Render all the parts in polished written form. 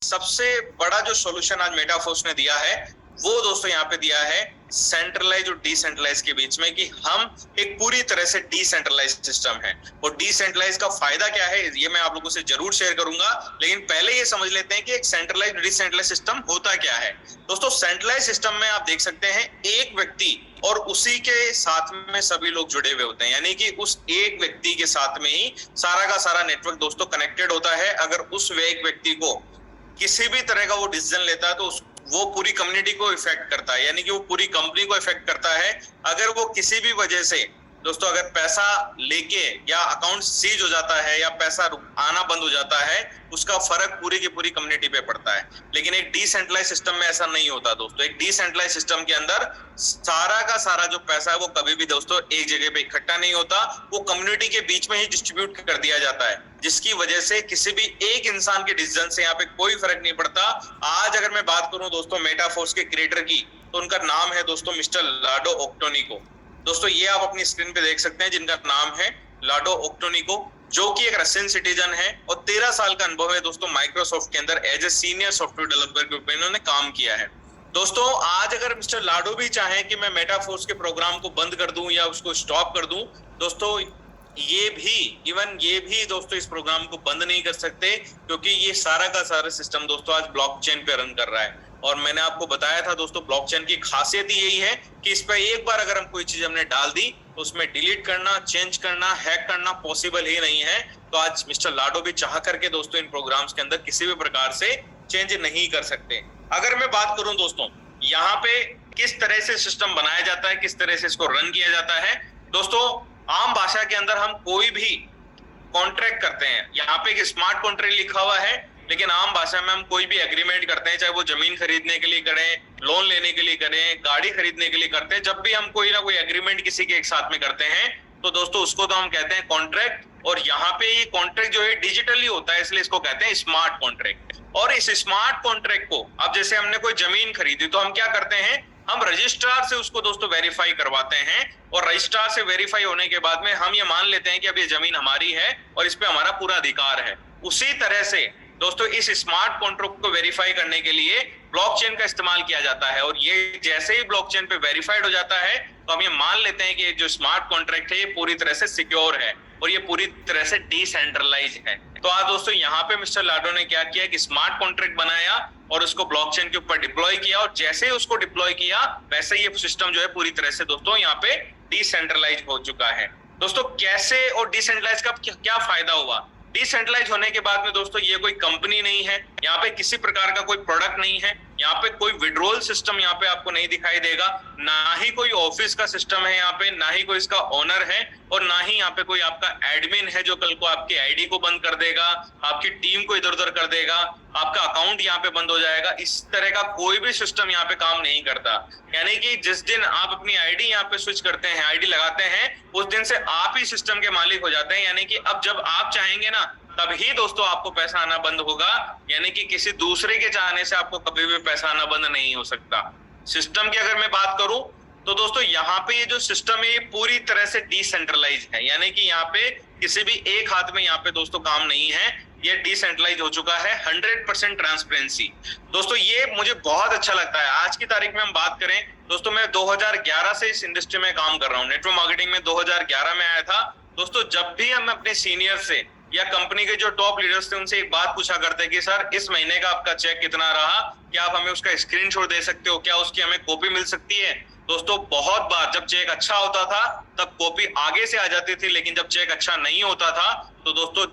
सबसे बड़ा जो सॉल्यूशन आज मेटाफोर्स ने दिया है वो दोस्तों यहाँ पे दिया है सेंट्रलाइज और डिसेंट्रलाइज के बीच में, कि हम एक पूरी तरह से डिसेंट्रलाइज सिस्टम है। और डिसेंट्रलाइज का फायदा क्या है ये मैं आप लोगों से जरूर शेयर करूंगा, लेकिन पहले ये समझ लेते हैं कि एक सेंट्रलाइज डिसेंट्रलाइज सिस्टम होता क्या है। दोस्तों सेंट्रलाइज सिस्टम में आप देख सकते हैं एक व्यक्ति और उसी के साथ में सभी लोग जुड़े हुए होते हैं, यानी कि उस एक व्यक्ति के साथ में ही सारा का सारा नेटवर्क दोस्तों कनेक्टेड होता है। अगर उस एक व्यक्ति को किसी भी तरह का वो डिसीजन लेता है तो वो पूरी कम्युनिटी को इफेक्ट करता है, यानी कि वो पूरी कंपनी को इफेक्ट करता है। अगर वो किसी भी वजह से दोस्तों अगर पैसा लेके या अकाउंट सीज हो जाता है या पैसा आना बंद हो जाता है, उसका फर्क पूरी की पूरी कम्युनिटी पे पड़ता है। लेकिन एक डिसेंट्रलाइज सिस्टम में ऐसा नहीं होता दोस्तों। एक डिसेंट्रलाइज सिस्टम के अंदर सारा का सारा जो पैसा है वो कभी भी दोस्तों एक जगह पे इकट्ठा नहीं होता, वो कम्युनिटी के बीच में ही डिस्ट्रीब्यूट कर दिया जाता है, जिसकी वजह से किसी भी एक इंसान के डिसीजन से यहाँ पे कोई फर्क नहीं पड़ता। आज अगर मैं बात करूं दोस्तों मेटाफोर्स के क्रिएटर की, तो उनका नाम है दोस्तों मिस्टर लाडो ओक्टोनिको। दोस्तों ये आप अपनी स्क्रीन पे देख सकते हैं, जिनका नाम है लाडो ओक्टोनिको, जो कि एक रशियन सिटीजन है और 13 साल का अनुभव है दोस्तों माइक्रोसॉफ्ट के अंदर as a senior software developer के रूप में इन्होंने काम किया है। दोस्तों आज अगर मिस्टर लाडो भी चाहें कि मैं मेटाफोर्स के प्रोग्राम को बंद कर दूं या उसको स्टॉप कर दूं, दोस्तों ये भी दोस्तों इस प्रोग्राम को बंद नहीं कर सकते, क्योंकि ये सारा का सारा सिस्टम दोस्तों आज ब्लॉकचेन पे रन कर रहा है। और मैंने आपको बताया था दोस्तों ब्लॉकचेन की खासियत ही यही है कि इस पर एक बार अगर हम कोई चीज हमने डाल दी तो उसमें डिलीट करना, चेंज करना, हैक करना पॉसिबल ही नहीं है। तो आज मिस्टर लाडो भी चाह करके दोस्तों इन प्रोग्राम्स के अंदर किसी भी प्रकार से चेंज नहीं कर सकते। अगर मैं बात करूं दोस्तों यहाँ पे किस तरह से सिस्टम बनाया जाता है, किस तरह से इसको रन किया जाता है, दोस्तों आम भाषा के अंदर हम कोई भी कॉन्ट्रैक्ट करते हैं, यहाँ पे एक स्मार्ट कॉन्ट्रैक्ट लिखा हुआ है, लेकिन आम भाषा में हम कोई भी एग्रीमेंट करते हैं, चाहे वो जमीन खरीदने के लिए करें, लोन लेने के लिए करें, गाड़ी खरीदने के लिए करते हैं, जब भी हम कोई ना कोई एग्रीमेंट किसी के एक साथ में करते हैं तो दोस्तों उसको तो हम कहते हैं कॉन्ट्रैक्ट। और यहाँ पे ये कॉन्ट्रैक्ट जो है डिजिटली होता है, इसलिए इसको कहते हैं स्मार्ट कॉन्ट्रैक्ट। और इस स्मार्ट कॉन्ट्रैक्ट को अब जैसे हमने कोई जमीन खरीदी तो हम क्या करते हैं, हम रजिस्ट्रार से उसको दोस्तों वेरीफाई करवाते हैं, और रजिस्ट्रार से वेरीफाई होने के बाद में हम ये मान लेते हैं कि अब ये जमीन हमारी है और इस पे हमारा पूरा अधिकार है। उसी तरह से दोस्तों इस स्मार्ट कॉन्ट्रैक्ट को वेरीफाई करने के लिए ब्लॉकचेन का इस्तेमाल किया जाता है, और ये जैसे ही ब्लॉकचेन पे वेरीफाइड हो जाता है तो हम ये मान लेते हैं कि जो स्मार्ट कॉन्ट्रैक्ट है ये पूरी तरह से सिक्योर है और ये पूरी तरह से डिसेंट्रलाइज है। तो आज दोस्तों यहाँ पे मिस्टर लाडो ने क्या किया कि स्मार्ट कॉन्ट्रैक्ट बनाया और उसको ब्लॉकचेन के ऊपर डिप्लॉय किया, और जैसे ही उसको डिप्लॉय किया वैसे ही ये सिस्टम जो है पूरी तरह से दोस्तों यहाँ पे डिसेंट्रलाइज हो चुका है। दोस्तों कैसे और डिसेंट्रलाइज का क्या फायदा हुआ, डिसेंट्रलाइज होने के बाद में दोस्तों ये कोई कंपनी नहीं है, यहाँ पे किसी प्रकार का कोई प्रोडक्ट नहीं है, यहाँ पे कोई विड्रॉल सिस्टम यहाँ पे आपको नहीं दिखाई देगा, ना ही कोई ऑफिस का सिस्टम है यहाँ पे, ना ही कोई इसका ओनर है, और ना ही यहाँ पे कोई आपका एडमिन है जो कल को आपकी आईडी को बंद कर देगा, आपकी टीम को इधर उधर कर देगा, आपका अकाउंट यहाँ पे बंद हो जाएगा। इस तरह का कोई भी सिस्टम यहाँ पे काम नहीं करता। यानी कि जिस दिन आप अपनी आईडी यहाँ पे स्विच करते हैं, आईडी लगाते हैं, उस दिन से आप ही सिस्टम के मालिक हो जाते हैं। यानी कि अब जब आप चाहेंगे ना तभी दोस्तों आपको पैसा आना बंद होगा, यानी कि किसी दूसरे के चाहने से आपको कभी भी पैसा आना बंद नहीं हो सकता। सिस्टम की अगर मैं बात करूं तो दोस्तों यहाँ पे ये जो सिस्टम है ये पूरी तरह से डिसेंट्रलाइज है, यानी कि यहाँ पे किसी भी एक हाथ में यहाँ पे दोस्तों काम नहीं है, ये डिसेंट्रलाइज हो चुका है। 100% ट्रांसपेरेंसी दोस्तों ये मुझे बहुत अच्छा लगता है। आज की तारीख में हम बात करें दोस्तों, मैं 2011 से इस इंडस्ट्री में काम कर रहा हूँ, नेटवर्क मार्केटिंग में 2011 में आया था। दोस्तों जब भी हम अपने सीनियर से या कंपनी के जो टॉप लीडर्स थे उनसे एक बात पूछा करते कि सर इस महीने का आपका चेक कितना रहा, क्या आप हमें उसका स्क्रीनशॉट दे सकते हो, क्या उसकी हमें कॉपी मिल सकती है। दोस्तों बहुत बार जब चेक अच्छा होता था तब कॉपी आगे से आ जाती थी, लेकिन जब चेक अच्छा नहीं होता था तो दोस्तों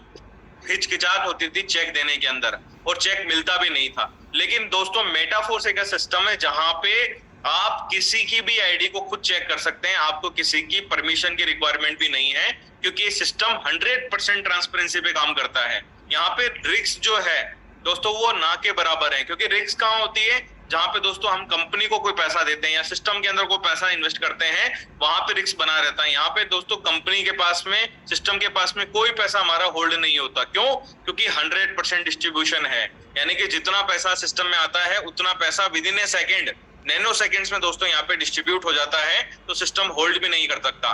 हिचकिचाहट होती थी चेक देने के अंदर और चेक मिलता भी नहीं था। लेकिन दोस्तों मेटाफोर्स एक सिस्टम है जहां पे आप किसी की भी आईडी को खुद चेक कर सकते हैं, आपको किसी की परमिशन की रिक्वायरमेंट भी नहीं है, क्योंकि ये सिस्टम 100% ट्रांसपेरेंसी पे काम करता है। यहाँ पे रिस्क जो है दोस्तों वो ना के बराबर है, क्योंकि रिस्क कहाँ होती है, जहां पे दोस्तों हम कंपनी को कोई पैसा देते हैं या सिस्टम के अंदर कोई पैसा इन्वेस्ट करते हैं, वहां पे रिस्क बना रहता है। यहाँ पे दोस्तों कंपनी के पास में, सिस्टम के पास में कोई पैसा हमारा होल्ड नहीं होता। क्यों? क्योंकि 100% डिस्ट्रीब्यूशन है, यानी कि जितना पैसा सिस्टम में आता है उतना पैसा with in A second, nano seconds में दोस्तों यहाँ पे डिस्ट्रीब्यूट हो जाता है, तो सिस्टम होल्ड भी नहीं कर सकता।